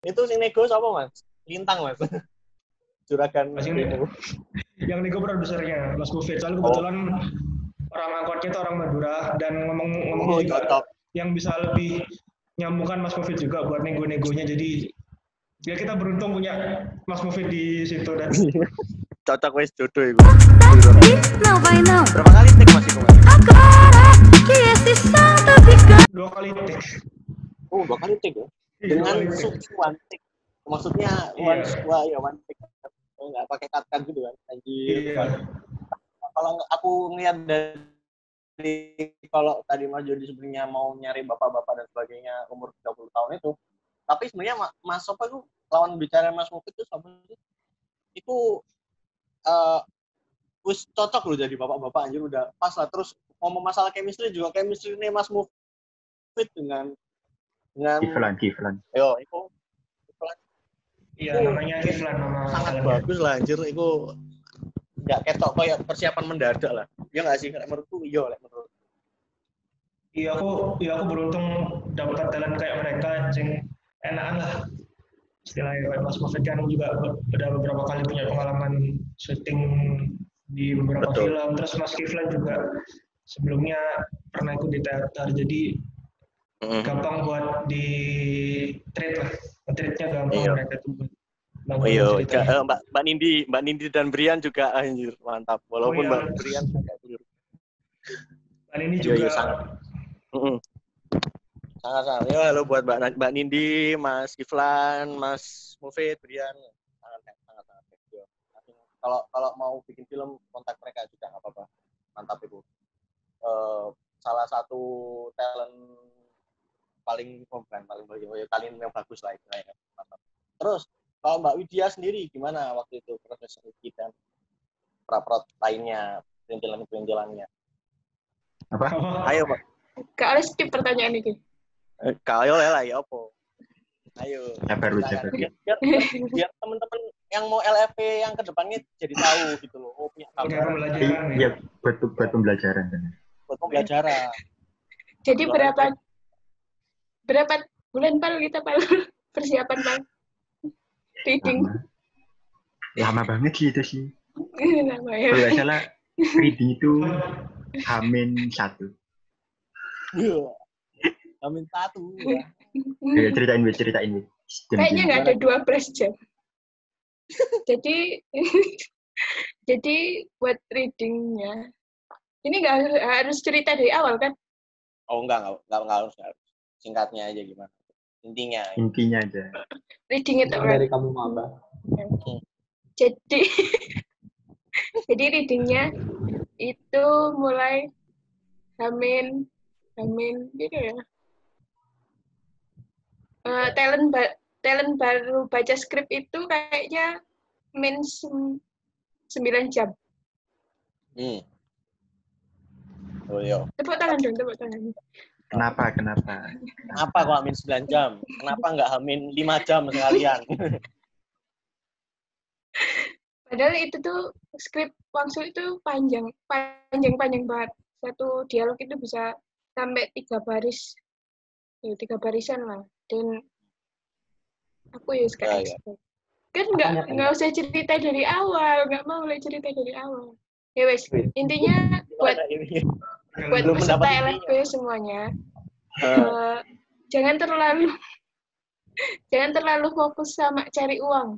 Itu sing nego sapa, Mas? Lintang, Mas. Juragan Mas yang nego produsernya Mas Mufid. Soalnya kebetulan orang angkotnya itu orang Madura dan ngomongnya juga cocok. Yang bisa lebih nyambungkan Mas Mufid juga buat nego-negonya. Jadi ya kita beruntung punya Mas Mufid di situ dan cocok wis jodoh iku. Berapa kali take Mas iku, Mas? 2 kali take. Oh, 2 kali take ya. Dengan one take. Maksudnya one take. Enggak pakai cut-cut gitu kan. Anjir. Iya. Kalau aku ngeliat dari kalau tadi Mas Jody sebenarnya mau nyari bapak-bapak dan sebagainya umur 30 tahun itu, tapi sebenarnya Mas Sopo itu lawan bicara Mas Mufid itu sama itu wis cocok loh jadi bapak-bapak anjir udah pas lah. Terus ngomong masalah chemistry juga chemistry ini Mas Mufid dengan Kiflan. Yo, itu Iya, namanya Kiflan nama sangat bagus lah anjir itu enggak ketok kayak persiapan mendadak lah. Ya enggak sih menurutku iya lek menurut. Iya aku beruntung dapat talent kayak mereka yang enakan lah. Istilahnya kayak Mas Mufid kan juga udah beberapa kali punya pengalaman syuting di beberapa film. Terus Mas Kiflan juga sebelumnya pernah ikut di teater. Jadi gampang buat di treat lah. Treatnya gampang mereka tuh. Mbak Nindi dan Brian juga anjir mantap. Walaupun Mbak Brian agak keliru. Mbak Nindi juga sangat. Sangat. Ya halo buat Mbak Nindi, Mas Kiflan, Mas Mufid, Brian. Sangat. Kalau mau bikin film kontak mereka juga nggak apa-apa. Mantap itu. Salah satu talent paling yang bagus lah itu. Mantap. Terus kalau Mbak Widya sendiri gimana waktu itu proses Widya dan pra-prot lainnya perintilan-perintilannya? Apa? Ayo Mbak. Kak harus skip pertanyaan ini. Kau lah ya apa? Ayo. Sabar. Biar teman-teman yang mau LFP yang kedepannya jadi tahu gitu loh. Oh punya gambaran. Iya, buat pembelajaran kan. Buat pembelajaran. Jadi berapa bulan Pak kita persiapan Pak? Reading. Lama banget sih itu sih. Lama ya. Kalau nggak salah reading itu H-1. Iya. H-1. Ya, ceritain. Kayaknya nggak ada 12 jam. Jadi buat readingnya ini nggak harus cerita dari awal kan? Oh enggak harus. Singkatnya aja gimana? Intinya aja. Reading itu dari kamu maba. Jadi readingnya itu mulai Hamin gitu ya. Talent baru baca skrip itu kayaknya min 9 jam. Oh iya. Tepuk tangan. Kenapa? Kenapa kok Hamin 9 jam? Kenapa nggak Hamin 5 jam sekalian? Padahal itu tuh skrip Wangsul itu panjang banget. Satu dialog itu bisa sampai 3 baris. Ya, 3 barisan lah. Dan aku ya sekarang kan nggak usah cerita dari awal, nggak mau cerita dari awal. Ya wes, intinya buat peserta LFP semuanya, jangan terlalu fokus sama cari uang.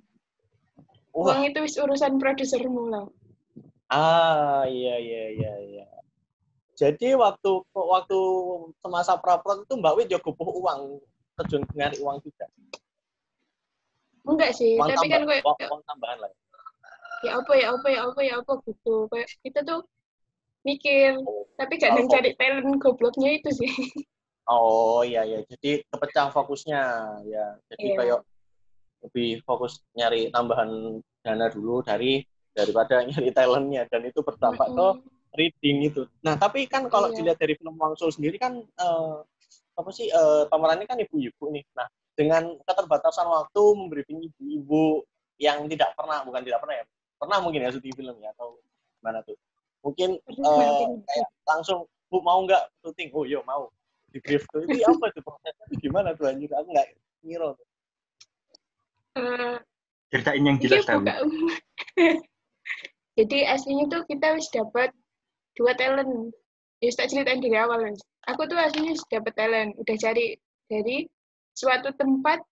Uang itu urusan produsermu lah. Iya. Jadi waktu semasa pra-prod itu Mbak Wid juga butuh uang, terjun nyari uang juga. Enggak sih, uang tapi kan uang tambahan lah. Ya apa gitu. Kayak kita tuh mikir, tapi kadang cari talent gobloknya itu sih. Oh iya. Jadi kepecah fokusnya ya. Jadi kayak lebih fokus nyari tambahan dana dulu daripada nyari talentnya, dan itu berdampak ke reading itu. Nah tapi kan kalau dilihat dari film Wangsul sendiri kan pemerannya kan ibu-ibu nih. Nah dengan keterbatasan waktu membriefing ibu-ibu yang pernah mungkin ya syuting film ya atau gimana tuh mungkin kayak langsung Bu mau nggak syuting, oh iya mau di brief tuh itu apa tuh prosesnya gimana tuh anjir, aku nggak ngira tuh. Eh, Ceritain yang iki jelas tahu. buka. Jadi aslinya tuh kita wis dapat 2 talent. Ya tak ceritain dari awal, Mas. Aku tuh aslinya wis dapat talent, udah cari dari suatu tempat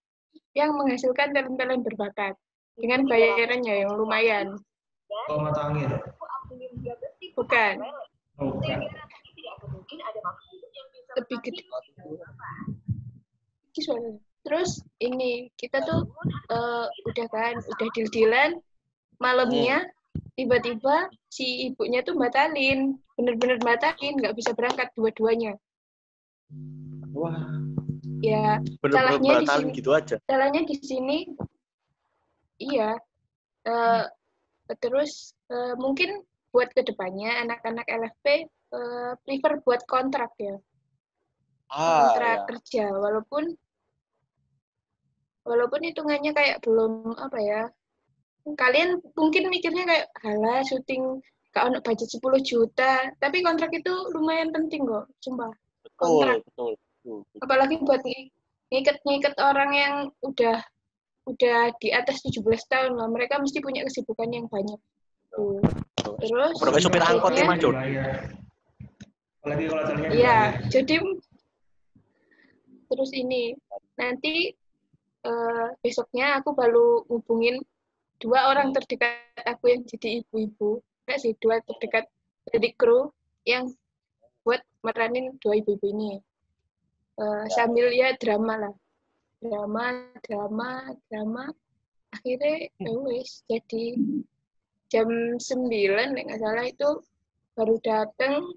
yang menghasilkan talent-talent berbakat dengan bayarannya yang lumayan. Oh, mata angin. Bukan, Oh, bukan. lebih gede. Ini suaranya. Terus ini kita tuh udah deal-dealan, malamnya tiba-tiba si ibunya tuh batalin, bener-bener batalin, nggak bisa berangkat dua-duanya. Wah, Ya, bener-bener salahnya di batalin sini. gitu aja. Salahnya di sini, iya. Terus mungkin buat kedepannya anak-anak LFP prefer buat kontrak ya, kontrak Ya. kerja, walaupun hitungannya kayak belum apa ya. Kalian mungkin mikirnya kayak halah syuting gak ono budget 10 juta, tapi kontrak itu lumayan penting kok, sumpah. Kontrak. Betul. Apalagi buat ngiket orang yang udah di atas 17 tahun lah, mereka mesti punya kesibukan yang banyak. Tuh. Terus Udah kayak supir angkot ya, Mas Jod. Apalagi kalau talinya iya, jadi terus ini nanti besoknya aku baru hubungin 2 orang terdekat aku yang jadi ibu-ibu. Enggak sih, 2 terdekat dari kru yang buat meranin 2 ibu-ibu ini. Sambil ya drama lah. Drama. Akhirnya wis jadi jam 9 nggak salah itu baru datang,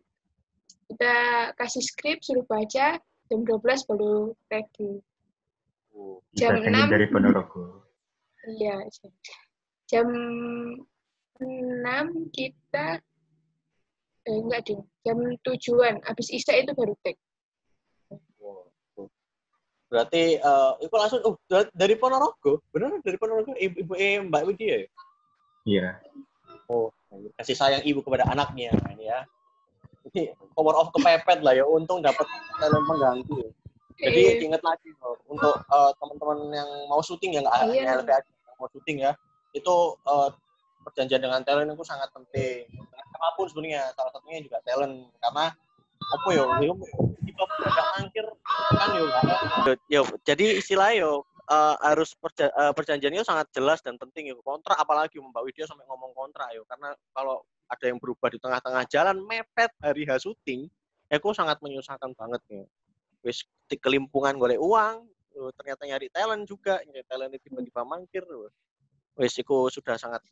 kita kasih skrip suruh baca, jam 12 baru ready. Jam 6 dari Ponorogo. iya, jam 6 kita enggak deh, jam 7-an habis isya itu baru take. Berarti itu langsung dari Ponorogo, bener dari Ponorogo, ibu Mbak Widya ya? Iya. Oh, kasih sayang ibu kepada anaknya ini ya. Ini power of kepepet lah ya, untung dapat talent pengganti. Ya. Jadi ingat lagi untuk teman-teman yang mau syuting yang hanya LV aja yang mau syuting ya, itu perjanjian dengan talent itu sangat penting. Apapun sebenarnya, salah satunya juga talent karena apa ya, tiba ada angkir kan yo. Jadi istilah yo harus perjanjiannya sangat jelas dan penting yo. Kontrak apalagi Mbak Widya sampai ngomong kontrak yo, karena kalau ada yang berubah di tengah-tengah jalan mepet hari H syuting, aku sangat menyusahkan banget ya. Wis kelimpungan golek uang, ternyata nyari talent juga, nyari talent tiba-tiba mangkir. Wis iku sudah sangat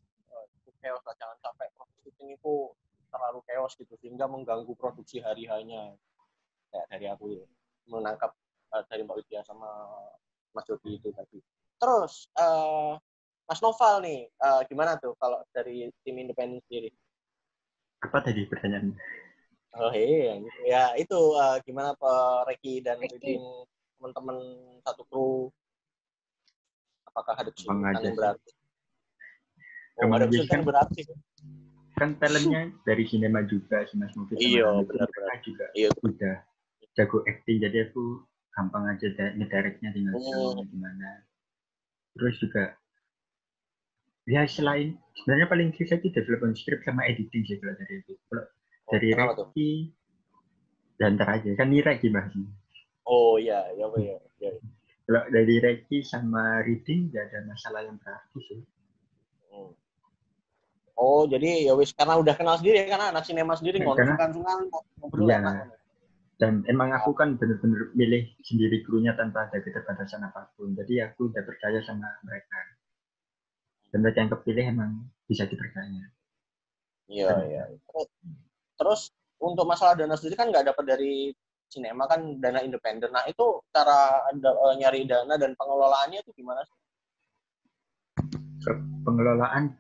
chaos lah, jangan sampai proses syuting itu terlalu chaos gitu sehingga mengganggu produksi hari-harinya. Kayak dari aku ya, menangkap dari Mbak Widya sama Mas Jody itu tadi. Terus Mas Noval nih, gimana tuh kalau dari tim independen sendiri? Apa tadi pertanyaannya? Oh iya, ya itu gimana Pak Reki dan Ridin teman-teman satu kru? Apakah ada kesulitan yang berarti? Oh, ada kesulitan yang berarti. Kan talentnya dari sinema juga si Mas Mufid. Iya, benar. Juga udah jago acting, jadi aku gampang aja ngedirectnya tinggal gimana. Terus juga ya selain sebenarnya paling susah itu development script sama editing sih kalau dari itu. Kalau dari Reki dan ntar aja kan ini Reki Mas. Oh iya. Kalau dari Reki sama reading nggak ada masalah yang berarti sih. Oh, jadi ya wis karena udah kenal sendiri karena anak sinema sendiri sungkan-sungkan ngobrol enak. Dan emang aku kan bener-bener milih sendiri krunya tanpa ada keterbatasan apapun. Jadi aku udah percaya sama mereka. Dan mereka yang kepilih emang bisa dipercaya. Iya. Terus untuk masalah dana sendiri kan nggak dapat dari sinema kan dana independen. Nah itu cara nyari dana dan pengelolaannya itu gimana sih? Pengelolaan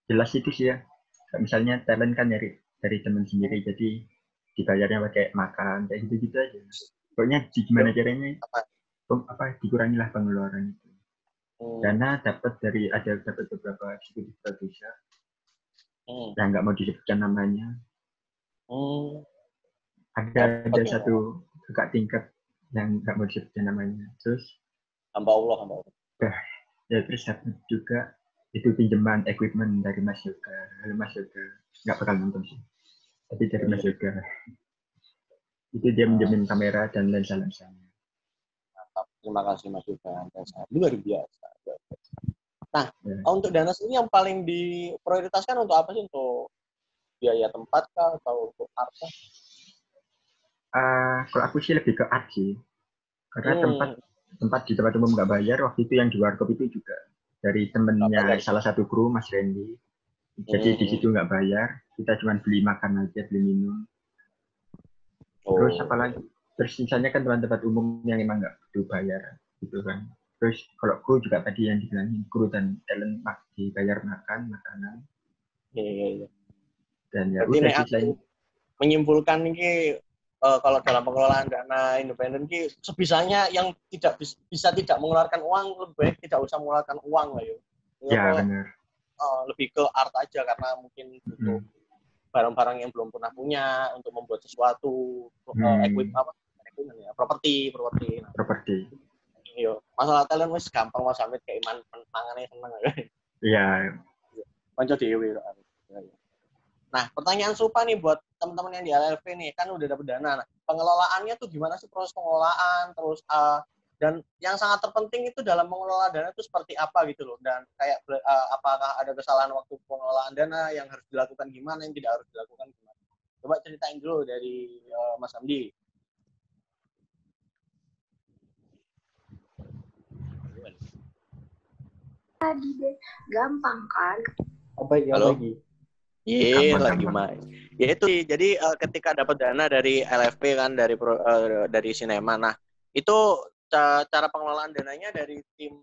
jelas itu sih ya. Misalnya talent kan dari teman sendiri, jadi dibayarnya pakai makan kayak gitu aja. Pokoknya gimana caranya dikurangilah pengeluaran itu. Dana dapat beberapa eksekutif produser yang nggak mau disebutkan namanya. Ada satu kakak tingkat yang nggak mau disebutkan namanya. Terus hamba Allah. Ya terus dapat juga itu pinjaman equipment dari Mas Yoga. Halo Mas Yoga, nggak bakal nonton sih. Tapi dari Mas Yoga. Itu dia minjemin kamera dan lensa-lensanya. Mantap. Terima kasih Mas Yuda. Luar biasa. Nah, untuk dana ini yang paling diprioritaskan untuk apa sih? Untuk biaya tempat kah atau untuk art kah? Kalau aku sih lebih ke art sih. Karena tempat di tempat umum nggak bayar. Waktu itu yang di warkop itu juga dari temennya salah satu kru, Mas Randy. Jadi di situ nggak bayar. Kita cuma beli makan aja, beli minum. Terus apalagi? Terus sisanya kan tempat-tempat umum yang emang nggak perlu bayar, gitu kan. Terus kalau kru juga tadi yang dibilangin, kru dan talent dibayar makan, makanan. Iya. Dan ya udah sisanya. Menyimpulkan ini kalau dalam pengelolaan dana independen ini sebisanya yang tidak bisa tidak mengeluarkan uang, lebih baik tidak usah mengeluarkan uang lah ya. Ya benar. Lebih ke art aja karena mungkin butuh barang-barang yang belum pernah punya untuk membuat sesuatu, equipment ya, properti. Iya, masalah talent wis gampang Mas Hamid kayak iman mangane seneng ya. Iya. Kanca dhewe. Nah, pertanyaan serupa nih buat teman-teman yang di LLP nih, kan udah dapat dana. Nah, pengelolaannya tuh gimana sih proses pengelolaan, terus dan yang sangat terpenting itu dalam mengelola dana itu seperti apa gitu loh. Dan kayak apakah ada kesalahan waktu pengelolaan dana yang harus dilakukan gimana, yang tidak harus dilakukan gimana. Coba ceritain dulu dari Mas Hamdi. Tadi deh, gampang kan? Halo? Iya, lagi main. Ya itu, jadi ketika dapat dana dari LFP kan, dari sinema. Nah, itu cara pengelolaan dananya dari tim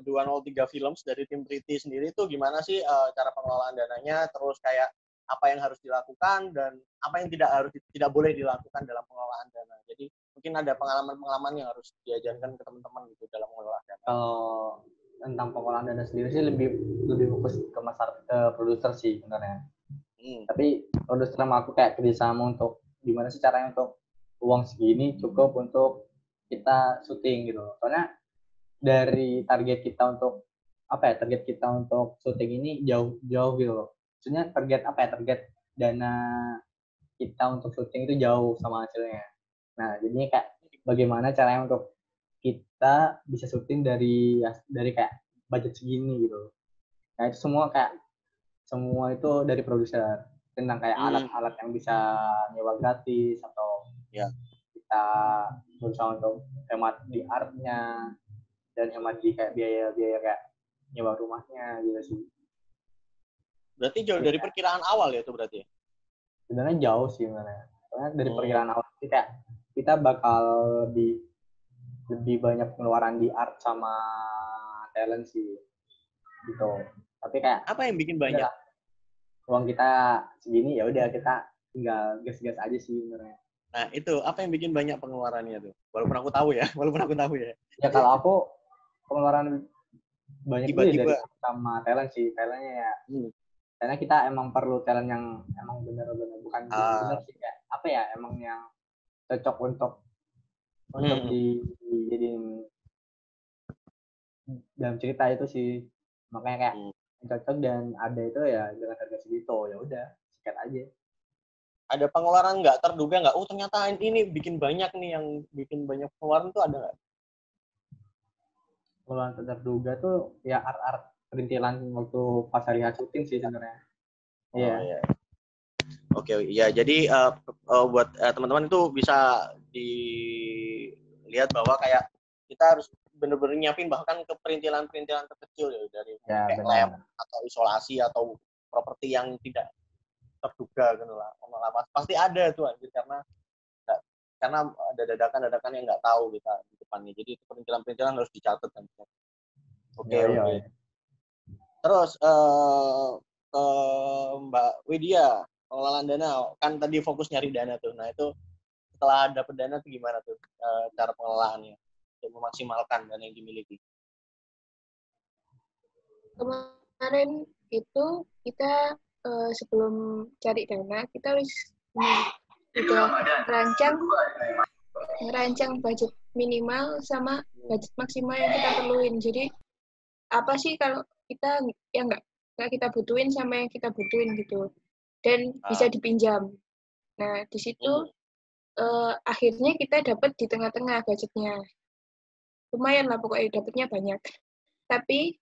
203 Films, dari tim Priti sendiri itu gimana sih cara pengelolaan dananya, terus kayak apa yang harus dilakukan dan apa yang tidak boleh dilakukan dalam pengelolaan dana. Jadi mungkin ada pengalaman-pengalaman yang harus diajarkan ke teman-teman gitu dalam mengelola dana. Tentang pengolahan dana sendiri sih lebih fokus ke produser sih sebenarnya. Tapi produser sama aku kayak kerjasama untuk gimana sih caranya untuk uang segini cukup untuk kita syuting gitu. Soalnya dari target kita untuk syuting ini jauh gitu loh. Maksudnya target dana kita untuk syuting itu jauh sama hasilnya. Nah, jadinya kayak bagaimana caranya untuk kita bisa syuting dari kayak budget segini gitu. Nah itu semua itu dari produser, tentang kayak alat-alat yang bisa nyewa gratis atau kita berusaha untuk hemat di artnya dan hemat di kayak biaya kayak nyewa rumahnya gitu sih. Berarti jauh dari perkiraan awal ya itu berarti? Sebenarnya jauh sih sebenarnya. Soalnya dari perkiraan awal sih kayak kita bakal lebih banyak pengeluaran di art sama talent sih gitu. Tapi kayak apa yang bikin banyak? Uang kita segini ya udah kita tinggal gas-gas aja sih sebenarnya. Nah, itu apa yang bikin banyak pengeluarannya tuh? Walaupun aku tahu ya. Ya kalau aku pengeluaran banyak tiba-tiba dari sama talent sih. Talentnya ya. Karena kita emang perlu talent yang emang benar-benar bukan benar sih kayak apa ya, emang yang cocok untuk dijadiin dalam cerita itu sih. Makanya kayak cocok dan ada itu ya dengan harga segitu, ya udah sikat aja. Ada pengeluaran nggak terduga nggak? Ternyata ini bikin banyak nih, yang bikin banyak pengeluaran tuh ada nggak? Pengeluaran terduga tuh ya art perintilan waktu pas hari syuting sih sebenarnya. Iya. Oke, ya jadi buat teman-teman itu bisa dilihat bahwa kayak kita harus benar-benar nyiapin bahkan ke perintilan terkecil ya, dari kayak lab atau isolasi atau properti yang tidak terduga gitu lah. Pasti ada tuh anjir, karena ada dadakan yang nggak tahu kita di depannya. Jadi perintilan harus dicatat kan. Oke. Terus ke Mbak Widya, pengelolaan dana kan tadi fokus nyari dana tuh. Nah itu setelah dapat dana tuh gimana tuh cara pengelolaannya untuk memaksimalkan dana yang dimiliki? Kemarin itu kita sebelum cari dana kita udah rancang ngerancang budget minimal sama budget maksimal yang kita perluin. Jadi apa sih kalau kita yang nggak kita butuhin sama yang kita butuhin gitu, dan bisa dipinjam. Nah di situ akhirnya kita dapat di tengah-tengah budgetnya. Lumayan lah pokoknya dapatnya banyak. Tapi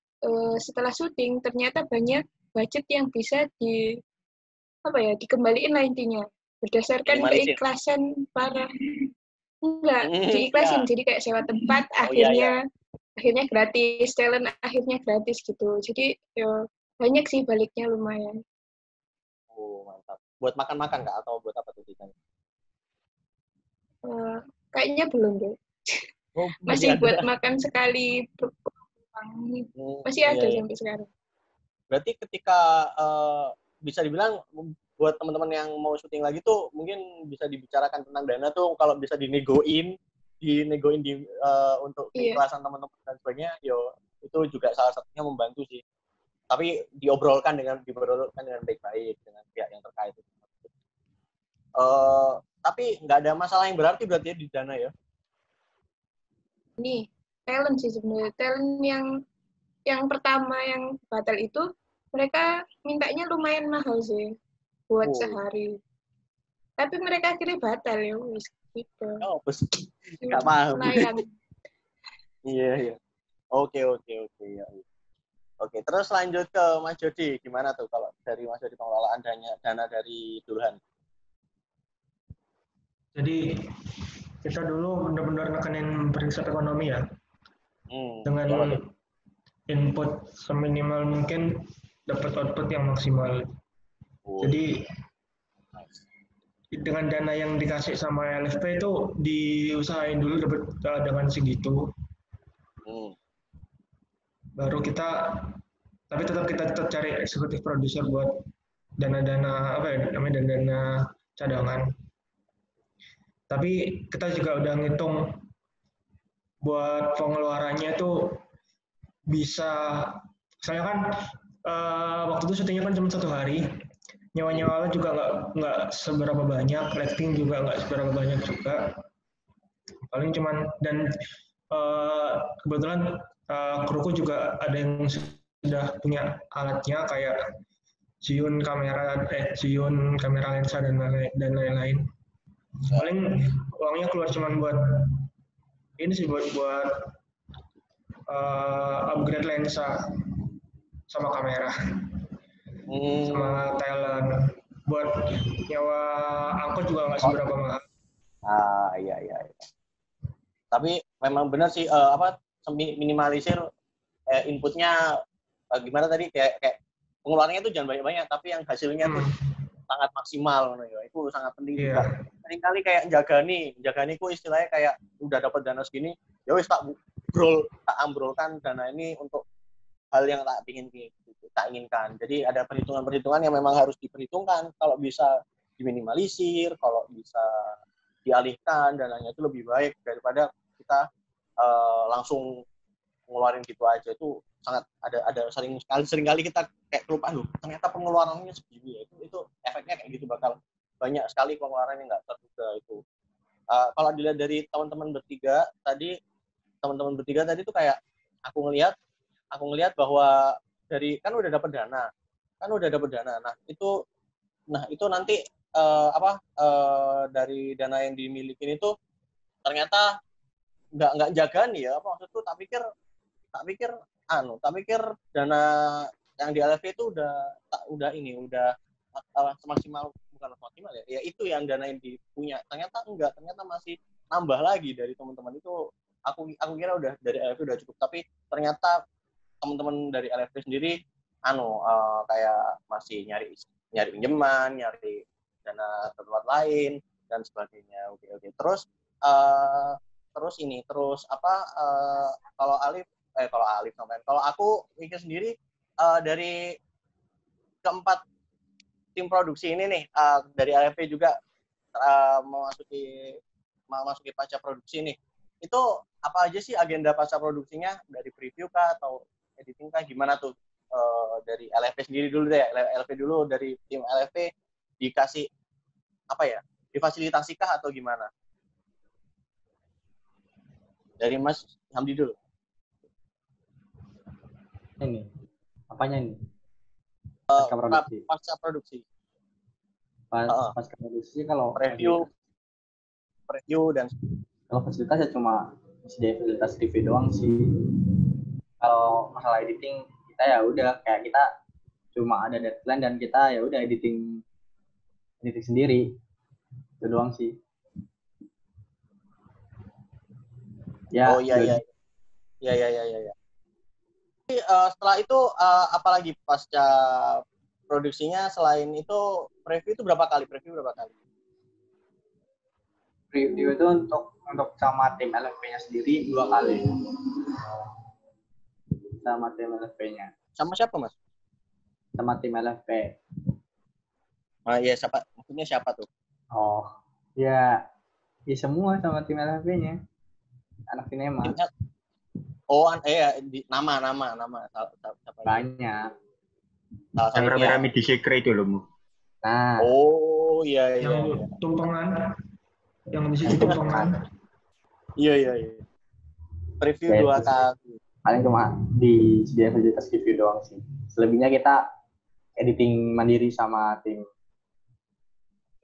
setelah syuting ternyata banyak budget yang bisa dikembaliin lah intinya berdasarkan Minimalisir. keikhlasan para enggak Ya. diikhlasin, jadi kayak sewa tempat akhirnya gratis, talent akhirnya gratis gitu. Jadi ya banyak sih baliknya lumayan. Oh, mantap. Buat makan-makan Kak atau buat apa tuh di sana? Kayaknya belum deh. Oh, Masih ada. buat makan sekali masih ada sampai sekarang. Berarti ketika bisa dibilang buat teman-teman yang mau syuting lagi tuh mungkin bisa dibicarakan tentang dana tuh kalau bisa dinegoin untuk keikhlasan teman-teman dan sebagainya, yo itu juga salah satunya membantu sih. Tapi diobrolkan dengan baik-baik dengan pihak yang terkait. Tapi nggak ada masalah yang berarti ya di dana ya. Ini talent sih sebenarnya. Talent yang pertama yang batal itu mereka mintanya lumayan mahal sih buat sehari. Tapi mereka akhirnya batal ya wis gitu. Oh, nggak paham. Iya. Oke ya. Oke, terus lanjut ke Mas Jody. Gimana tuh kalau dari Mas Jody pengelolaan dana dari Dulhan? Jadi kita dulu benar-benar nekenin prinsip ekonomi ya. Dengan input seminimal mungkin dapat output yang maksimal. Jadi dengan dana yang dikasih sama LFP itu diusahain dulu dapat dengan segitu. Baru tapi tetap kita cari eksekutif produser buat dana-dana dana cadangan. Tapi kita juga udah ngitung buat pengeluarannya itu bisa, misalnya kan waktu itu syutingnya kan cuma 1 hari, nyawa-nyawanya juga nggak seberapa banyak, lighting juga nggak seberapa banyak juga, paling cuman, dan kebetulan kruku juga ada yang sudah punya alatnya kayak Zhiyun kamera lensa dan lain-lain. Paling uangnya keluar cuman buat ini sih, buat upgrade lensa sama kamera sama talent. Buat nyawa angkot juga nggak seberapa mahal. Iya. Tapi memang benar sih minimalisir inputnya gimana tadi kayak pengeluarannya itu jangan banyak-banyak tapi yang hasilnya tuh sangat maksimal, itu sangat penting juga. Seringkali kayak jagani ku istilahnya kayak udah dapat dana segini, ya wis tak ambrolkan dana ini untuk hal yang tak inginkan. Jadi ada perhitungan-perhitungan yang memang harus diperhitungkan. Kalau bisa diminimalisir, kalau bisa dialihkan dananya itu lebih baik daripada kita langsung ngeluarin gitu aja. Itu sangat ada seringkali kita kayak kelupaan ternyata pengeluarannya segini ya. Itu efeknya kayak gitu, bakal banyak sekali pengeluaran yang nggak terduga itu. Kalau dilihat dari teman-teman bertiga tadi tuh kayak aku ngelihat bahwa dari kan udah dapat dana. Nah itu nanti dari dana yang dimiliki itu ternyata nggak jaga nih ya. Maksudku tak pikir dana yang di LFP itu udah semaksimal, bukan maksimal ya itu yang dana yang dipunya, ternyata masih nambah lagi dari teman-teman itu. Aku kira udah dari LFP udah cukup, tapi ternyata teman-teman dari LFP sendiri kayak masih nyari pinjaman, nyari dana tempat lain dan sebagainya. Oke. Terus kalau aku mikir sendiri dari keempat tim produksi ini nih, dari LFP juga memasuki pasca produksi ini, itu apa aja sih agenda pasca produksinya, dari preview kah atau editing kah, gimana tuh? Dari LFP sendiri dulu deh, dari tim LFP dikasih difasilitasi kah atau gimana? Dari Mas Hamdi dulu. Ini apanya ini? Pasca produksi. Pasca produksi. Pasca produksi kalau Preview dan kalau fasilitas ya cuma sediain fasilitas review doang sih. Kalau masalah editing kita ya udah kayak kita cuma ada deadline dan kita ya udah editing sendiri. Itu doang sih. Ya, oh iya. Jadi, setelah itu apalagi pasca produksinya selain itu preview itu berapa kali? Review itu untuk sama tim LFP-nya sendiri 2 kali. Sama tim LFP-nya. Sama siapa, Mas? Sama tim LFP. Iya, siapa? Maksudnya siapa tuh? Oh, ya semua sama tim LFP-nya. Anak sinema. Oh, nama. Siapa Banyak. Yang rame-rame di Secret itu loh. Nah. Oh, iya. Yang tumpengan. Yang di situ tumpengan. Iya. Preview Ya, 2 kali. Paling cuma di sediain fasilitas review doang sih. Selebihnya kita editing mandiri sama tim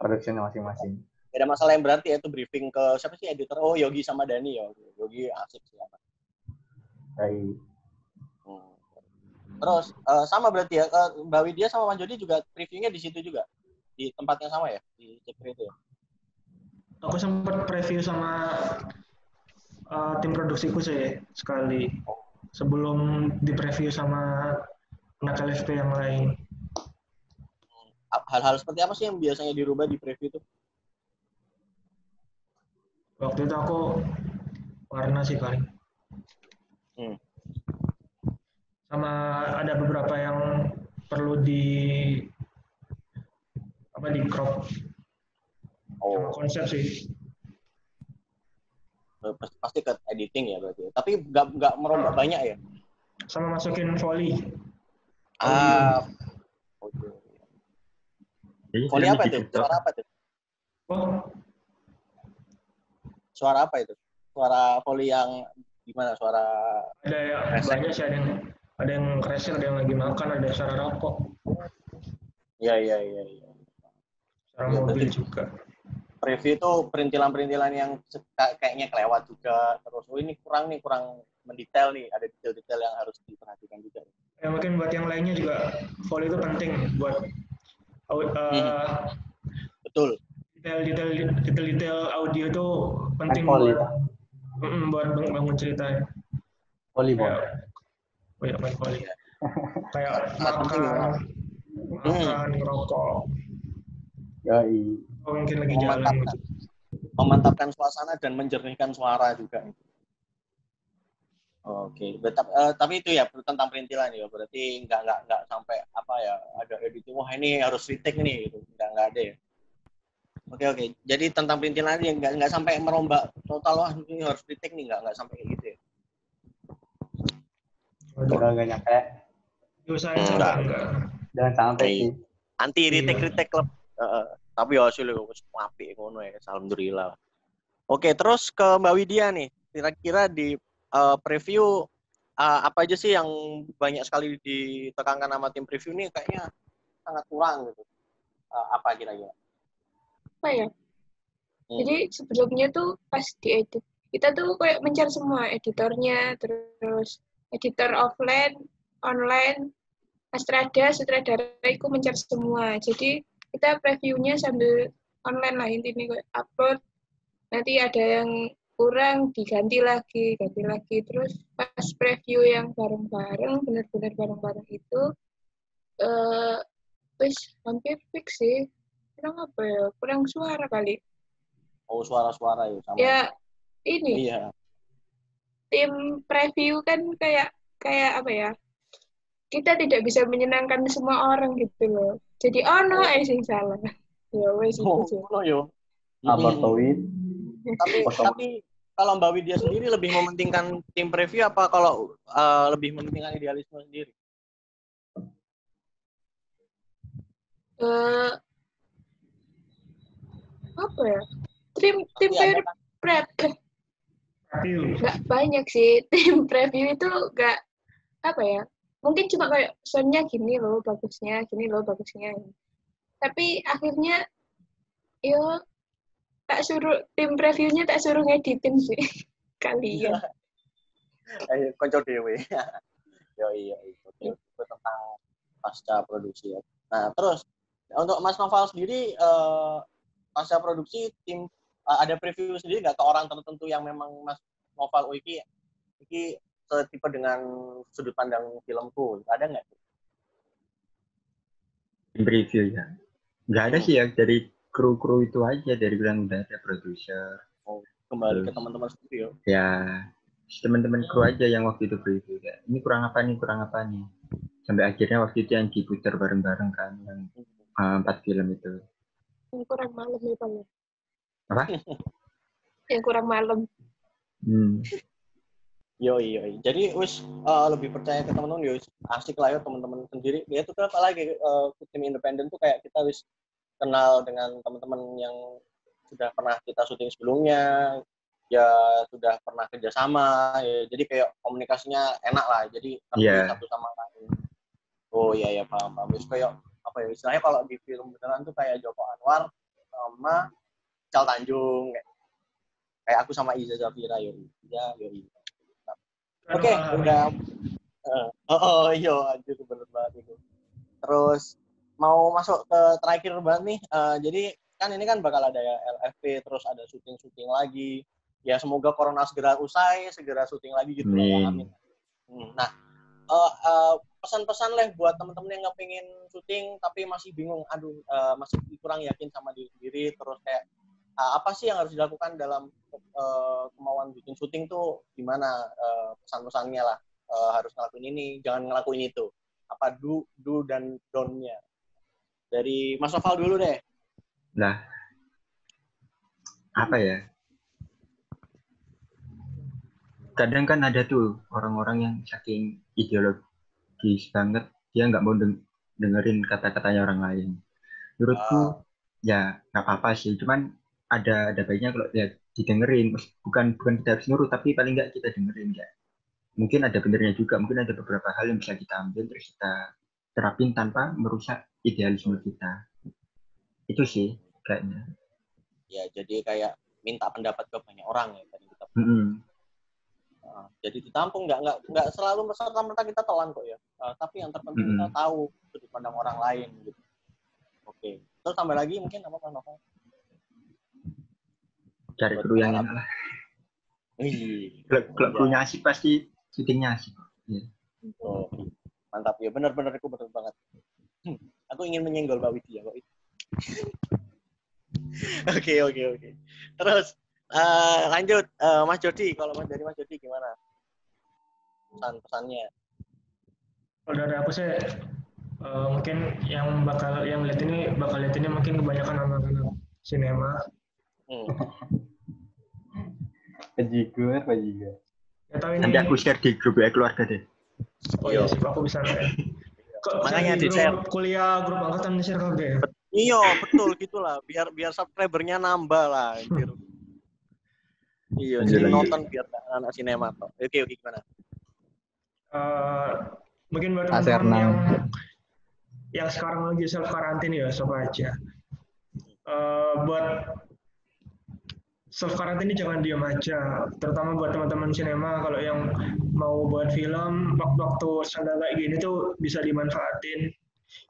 production masing-masing. Ada masalah yang berarti ya itu briefing ke siapa sih editor? Oh, Yogi sama Dani ya. Yogi asik sih. Baik. Terus sama berarti ya Mbak Widya sama Mas Jody juga previewnya di situ juga di tempatnya sama ya di Secret itu ya. Aku sempat preview sama tim produksiku sih sekali sebelum di preview sama anak LFP yang lain. Hal-hal seperti apa sih yang biasanya dirubah di preview itu? Waktu itu aku warna sih paling. Sama ada beberapa yang perlu di crop. Sama konsep sih. Pasti ke editing ya berarti. Tapi nggak merubah banyak ya. Sama masukin volley. Volley apa itu? Suara apa itu? Suara apa itu? Suara volley yang gimana? Suara ada ya banyak sih, ada yang crasher, ada yang lagi makan, ada suara rokok. Iya. Suara mobil juga. Preview itu perintilan-perintilan yang kayaknya kelewat juga. Terus ini kurang mendetail nih, ada detail-detail yang harus diperhatikan juga. Ya mungkin buat yang lainnya juga volley itu penting buat betul. Detail audio itu penting buat bangun cerita. Volleyball. Banyak main volley. Kayak makan, ngerokok. Yoi. Mungkin lagi jalan. Memantapkan suasana dan menjernihkan suara juga. Oke. Tapi itu ya tentang perintilan ya. Berarti nggak sampai ada editing. Wah ini harus retake nih gitu. Nggak ada ya. Oke. Jadi tentang perintilan yang nggak sampai merombak total. Wah ini harus retake nih. Nggak sampai kayak gitu ya. Nggak nyampe. Usahain enggak. Jangan sampai sih. Anti retake klub. Tapi hasilnya wis apik ngono ya. Alhamdulillah. Oke, terus ke Mbak Widya nih. Kira-kira di preview apa aja sih yang banyak sekali ditekankan sama tim preview ini kayaknya sangat kurang gitu. Apa kira-kira? Apa ya? Jadi sebelumnya tuh pas diedit, kita tuh kayak mencari semua editornya, terus editor offline, online, sutradara itu mencari semua. Jadi kita previewnya sambil online lah, intinya kayak upload, nanti ada yang kurang diganti lagi. Terus pas preview yang bareng-bareng, benar-benar bareng-bareng itu wis hampir fix sih. Kurang suara kali. Oh, suara-suara ya sama. Ya ini. Iya. Tim preview kan kayak apa ya? Kita tidak bisa menyenangkan semua orang gitu loh. Jadi sing salah. Ya wes itu sih. Yo. Tapi kalau Mbak Widya sendiri lebih mementingkan tim preview apa kalau lebih mementingkan idealisme sendiri? Apa ya? Tim prep. Review. nggak banyak sih tim preview itu, nggak apa ya, mungkin cuma kayak soundnya gini loh bagusnya, tapi akhirnya yo tak suruh tim previewnya, tak suruh ngeditin sih kalian. Konco dewe. Iya. Oke. Itu tentang pasca produksi ya. Nah, terus untuk Mas Noval sendiri pasca produksi tim ada preview sendiri nggak ke orang tertentu yang memang Mas Noval iki setipe dengan sudut pandang filmku, ada nggak? Review ya. Nggak ada sih ya, dari kru itu aja, dari bilang udah ada produser. Kembali Terus, ke teman-teman studio. Ya, teman-teman kru aja yang waktu itu review ya. Ini kurang apa nih. Sampai akhirnya waktu itu yang diputar bareng-bareng kan, yang 4 film itu. Yang kurang malam ya Pak. Apa? Yang kurang malam. Yoi. Jadi wis lebih percaya ke teman-teman, wis asik lah ya teman-teman sendiri. Ya itu apa lagi tim independen tuh kayak kita wis kenal dengan teman-teman yang sudah pernah kita syuting sebelumnya, ya sudah pernah kerjasama, ya jadi kayak komunikasinya enak lah. Jadi satu sama lain. Oh iya paham. Wis kayak apa ya istilahnya kalau di film beneran tuh kayak Joko Anwar sama Cal Tanjung kayak aku sama Iza Zafira yoi. Oke, udah. Iya, anjir bener banget itu. Terus mau masuk ke terakhir banget nih. Jadi kan ini kan bakal ada ya LFP, terus ada syuting lagi. Ya semoga corona segera usai, segera syuting lagi gitu ya. Amin. Nah, pesan-pesan lah buat teman-teman yang nggak pengen syuting tapi masih bingung, masih kurang yakin sama diri sendiri, terus kayak apa sih yang harus dilakukan dalam kemauan bikin syuting tuh gimana, pesan-pesannya lah, harus ngelakuin ini, jangan ngelakuin itu, apa do dan don't-nya. Dari Mas Noval dulu deh. Nah, apa ya, kadang kan ada tuh orang-orang yang saking ideologis banget, dia nggak mau dengerin kata-katanya orang lain. Menurutku ya nggak apa-apa sih, cuman ada baiknya kalau ya didengerin, bukan kita harus nurut, tapi paling nggak kita dengerin ya. Mungkin ada benernya juga, mungkin ada beberapa hal yang bisa kita ambil terus kita terapin tanpa merusak idealisme kita. Itu sih kayaknya. Ya jadi kayak minta pendapat ke banyak orang ya tadi kita. Jadi ditampung, nggak selalu serta-merta kita telan kok ya. Tapi yang terpenting kita tahu sudut pandang orang lain gitu. Oke. Terus tambah lagi mungkin apa Mas Noval? Cari kru yang enak lah. Kalau krunya asik pasti syutingnya asik. Ya. Oh, mantap ya, benar-benar aku betul banget. Aku ingin menyenggol Mbak Widya kok itu. Oke. Terus lanjut Mas Jody, kalau dari Mas Jody gimana? Pesan-pesannya. Kalau dari aku sih mungkin yang lihat ini mungkin kebanyakan anak-anak sinema. Pajigur. Ya, nanti aku share di grup keluarga deh. Oh iya sih, aku bisa share. Makanya di share. Kuliah grup angkatan share kabeh. Iya, betul gitulah. Biar subscribernya nambah lah. Iya, jadi nonton biar anak sinema toh. Oke, gimana? Mungkin buat teman-teman yang sekarang lagi self karantin ya, coba aja. Buat self karantin ini jangan diam aja, terutama buat teman-teman sinema. Kalau yang mau buat film, waktu sandal kayak gini tuh bisa dimanfaatin,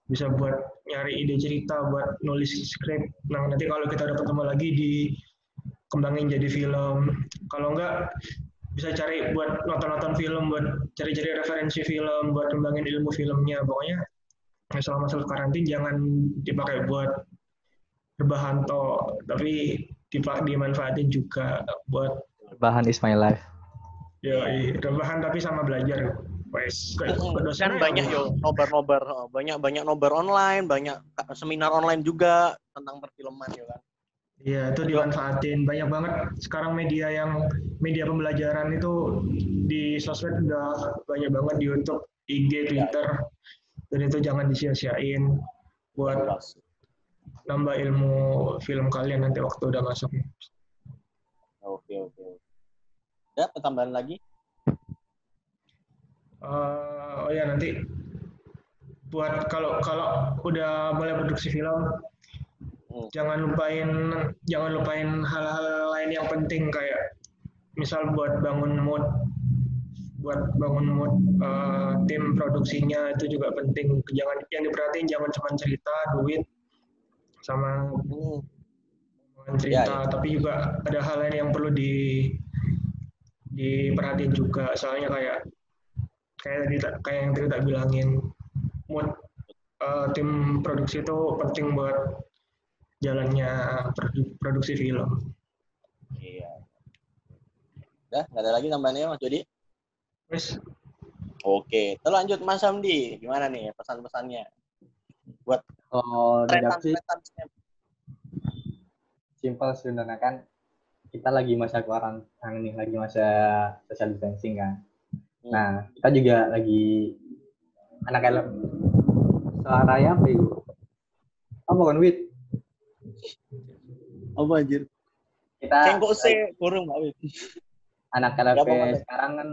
bisa buat nyari ide cerita, buat nulis skrip. Nah nanti kalau kita udah ketemu lagi dikembangin jadi film. Kalau enggak bisa cari buat nonton film, buat cari-cari referensi film, buat kembangin ilmu filmnya. Pokoknya selama self karantin jangan dipakai buat rebahan toh, tapi dimanfaatin juga buat rebahan is my life. Rebahan tapi sama belajar. Wes, kan banyak nobar, banyak nobar online, banyak seminar online juga tentang perfilman ya kan. Iya, itu dimanfaatin. Banyak banget sekarang media pembelajaran itu di sosmed udah banyak banget, di YouTube, IG, Twitter. Dan itu jangan disia-siain buat nambah ilmu film kalian nanti waktu udah masuk. Oke. Ada tambahan lagi? Oh ya, nanti buat kalau udah mulai produksi film, jangan lupain hal-hal lain yang penting, kayak misal buat bangun mood tim produksinya itu juga penting. Jangan yang diperhatiin jangan cuma cerita, duit, sama cerita, tapi juga ada hal lain yang perlu diperhatiin juga. Soalnya kayak yang tadi tak bilangin, mood tim produksi itu penting buat jalannya produksi film. Iya. Udah, nggak ada lagi tambahannya Mas Jody? Terus Oke, terlanjut Mas Hamdi. Gimana nih pesan-pesannya? Buat dari aku sih tretan-tretan. simpel sebenarnya, kan kita lagi masa karantina nih, lagi masa social distancing kan. Nah, kita juga lagi anak elok suara ya apa itu? Oh, bukan Wit. Apa anjir? Kita Cengkok burung Pak Wit. anak LP sekarang kan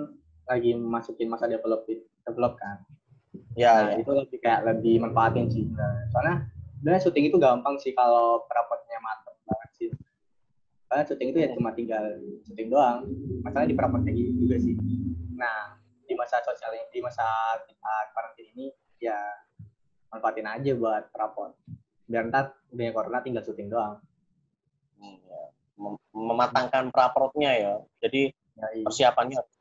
lagi masukin masa develop kan. Ya, Itu lebih manfaatin sih. Nah, soalnya sebenarnya syuting itu gampang sih kalau rapotnya matang banget sih. Karena syuting itu ya cuma tinggal syuting doang. Masalahnya di rapotnya juga sih. Nah, di masa kita karantina ini ya manfaatin aja buat rapot. Biar ntar udah corona tinggal syuting doang. Mematangkan raportnya ya. Jadi persiapannya harus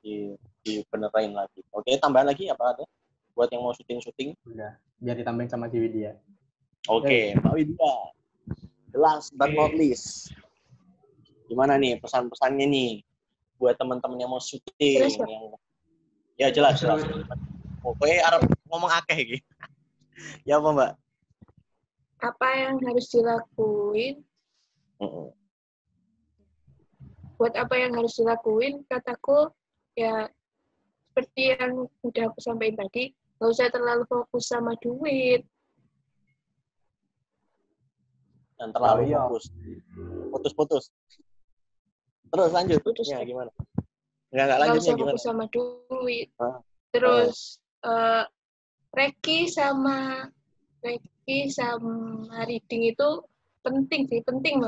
dibenerin lagi. Oke, tambahan lagi apa ada? Buat yang mau syuting-syuting? Udah, biar ditambahin sama si Widya. Oke, Pak Widya. The last but not least. Gimana nih pesan-pesannya nih buat teman-teman yang mau syuting? Ya jelas. Pokoknya Arab ngomong akeh gitu. Ya apa Mbak? Apa yang harus dilakuin? Buat apa yang harus dilakuin, kataku ya seperti yang udah aku sampaikan tadi, nggak usah terlalu fokus sama duit. Dan terlalu fokus. Putus-putus. Terus lanjut. Ya gimana? Nggak lanjutnya usah gimana? fokus sama duit. Terus Reki sama reading itu penting sih, penting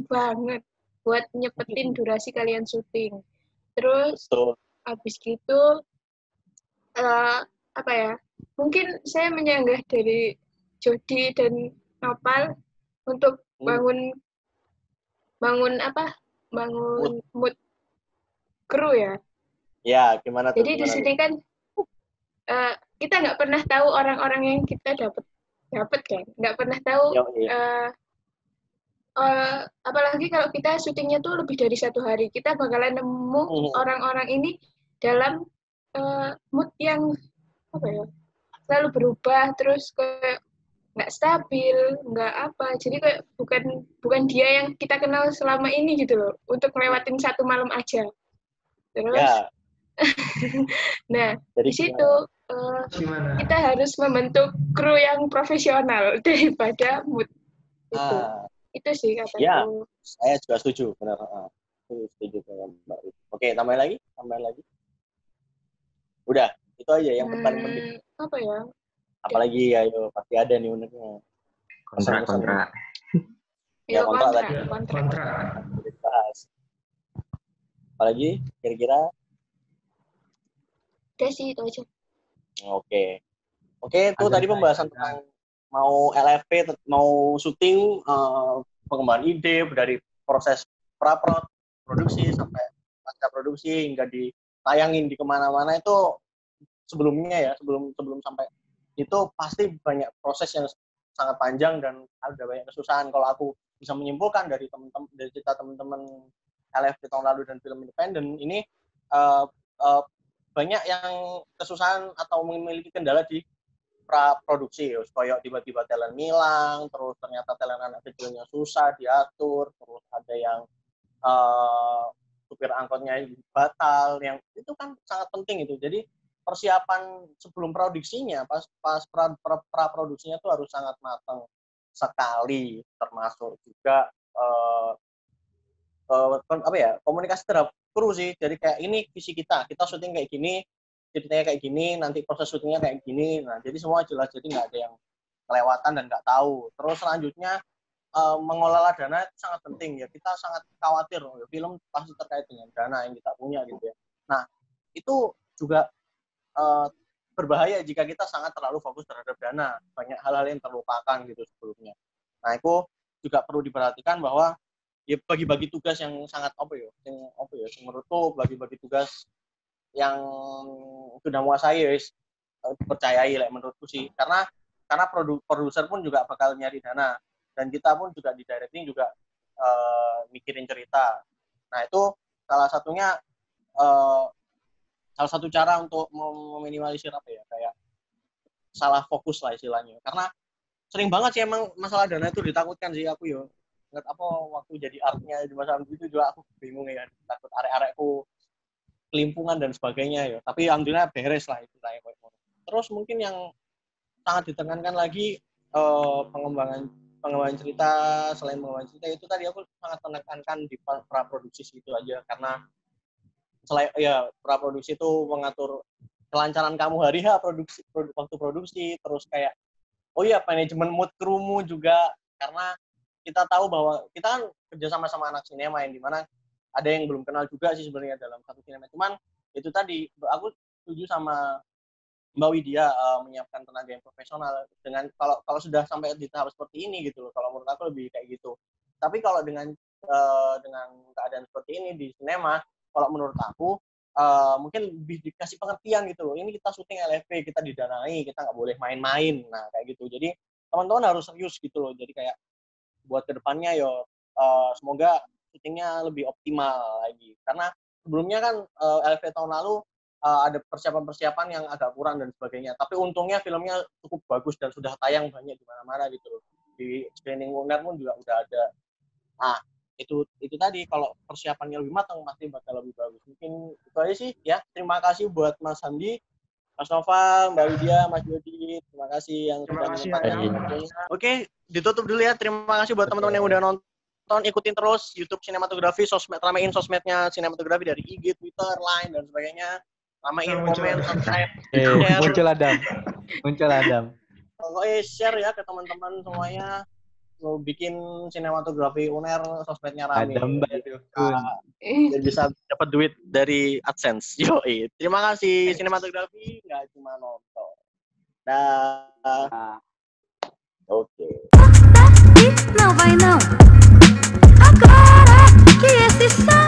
banget buat nyepetin durasi kalian syuting. Terus habis gitu apa ya? Mungkin saya menyanggah dari Jody dan Nopal untuk bangun mood kru ya. Ya, gimana tuh? Jadi di sini kan kita nggak pernah tahu orang-orang yang kita dapat kan, nggak pernah tahu. Apalagi kalau kita syutingnya tuh lebih dari 1 hari, kita bakalan nemu orang-orang ini dalam mood yang apa ya, selalu berubah, terus kayak nggak stabil, nggak apa. Jadi kayak bukan dia yang kita kenal selama ini gitu loh, untuk ngelewatin 1 malam aja. Terus, nah di situ kita harus membentuk kru yang profesional daripada mood itu. Itu sih kataku. Ya, saya juga setuju, benar. Setuju dengan Mbak. Oke, tambahin lagi. Udah, itu aja yang paling penting. Apa ya? Apalagi ayo pasti ada nih uniknya. Kontrak. Ya, kontrak. Dibahas. Apalagi kira-kira? Udah sih, itu aja. Oke, itu tadi pembahasan tentang mau LFP, mau syuting, pengembangan ide dari proses pra-prod, produksi sampai pasca produksi hingga ditayangin di kemana-mana itu sebelumnya ya, sebelum sampai itu pasti banyak proses yang sangat panjang dan ada banyak kesusahan. Kalau aku bisa menyimpulkan dari cerita teman-teman LFP tahun lalu dan film independen ini banyak yang kesusahan atau memiliki kendala di pra-produksi, kayak tiba-tiba talent ngilang, terus ternyata talent anak kecilnya susah diatur, terus ada yang supir angkotnya batal, yang itu kan sangat penting itu. Jadi persiapan sebelum produksinya, pas pra-produksinya itu harus sangat matang sekali, termasuk juga komunikasi terhadap kru sih. Jadi kayak ini visi kita syuting kayak gini, ceritanya kayak gini, nanti proses syutingnya kayak gini. Nah, jadi semua jelas, jadi nggak ada yang kelewatan dan nggak tahu. Terus selanjutnya mengelola dana itu sangat penting ya. Kita sangat khawatir film pasti terkait dengan dana yang kita punya gitu ya. Nah, itu juga berbahaya jika kita sangat terlalu fokus terhadap dana. Banyak hal-hal yang terlupakan gitu sebelumnya. Nah, itu juga perlu diperhatikan bahwa ya bagi-bagi tugas yang sangat menurutku bagi-bagi tugas yang sudah menguasai ya dipercayai menurutku sih, karena produser pun juga bakal nyari dana dan kita pun juga di directing juga mikirin cerita. Nah, itu salah satunya salah satu cara untuk meminimalisir kayak salah fokus lah istilahnya, karena sering banget sih emang masalah dana itu ditakutkan sih aku yo. Ingat apa waktu jadi artnya di masa itu juga aku bingung ya, takut arek-arekku kelimpungan dan sebagainya ya. Tapi alhamdulillah beres lah itu saya. Terus mungkin yang sangat ditekankan lagi pengembangan cerita. Selain pengembangan cerita itu tadi aku sangat menekankan di praproduksi itu aja, karena selain ya praproduksi itu mengatur kelancaran kamu hari waktu produksi, terus kayak manajemen mood krumu juga, karena kita tahu bahwa kita kan kerja sama anak sinema yang dimana ada yang belum kenal juga sih sebenarnya dalam satu sinema. Cuman itu tadi aku setuju sama Mbak Widya menyiapkan tenaga yang profesional dengan kalau sudah sampai di tahap seperti ini gitu loh. Kalau menurut aku lebih kayak gitu. Tapi kalau dengan keadaan seperti ini di sinema, kalau menurut aku mungkin lebih dikasih pengertian gitu loh. Ini kita syuting LFP, kita didanai, kita nggak boleh main-main. Nah, kayak gitu. Jadi teman-teman harus serius gitu loh. Jadi kayak buat kedepannya semoga syutingnya lebih optimal lagi. Karena sebelumnya kan LFP tahun lalu ada persiapan-persiapan yang agak kurang dan sebagainya. Tapi untungnya filmnya cukup bagus dan sudah tayang banyak di mana-mana gitu loh. Di screening UNER pun juga udah ada. Nah, itu tadi kalau persiapannya lebih matang pasti bakal lebih bagus. Mungkin itu aja sih ya. Terima kasih buat Mas Handi, Mas Nova, Mbak Widya, Mas Yudi. Terima kasih yang sudah menyempatkan waktunya. Oke, ditutup dulu ya. Terima kasih buat teman-teman yang udah nonton. Ikutin terus YouTube Sinematografi, ramein sosmednya Sinematografi dari IG, Twitter, Line, dan sebagainya. Ramein komen, subscribe, share. Muncul Adam. Pokoknya share ya ke teman-teman semuanya. Mau bikin Sinematografi UNER, sosmednya rame. Dan bisa dapat duit dari AdSense. Yoi. Terima kasih Sinematografi, nggak cuma nonton. Dah. Oke. Não vai não. Agora que esse som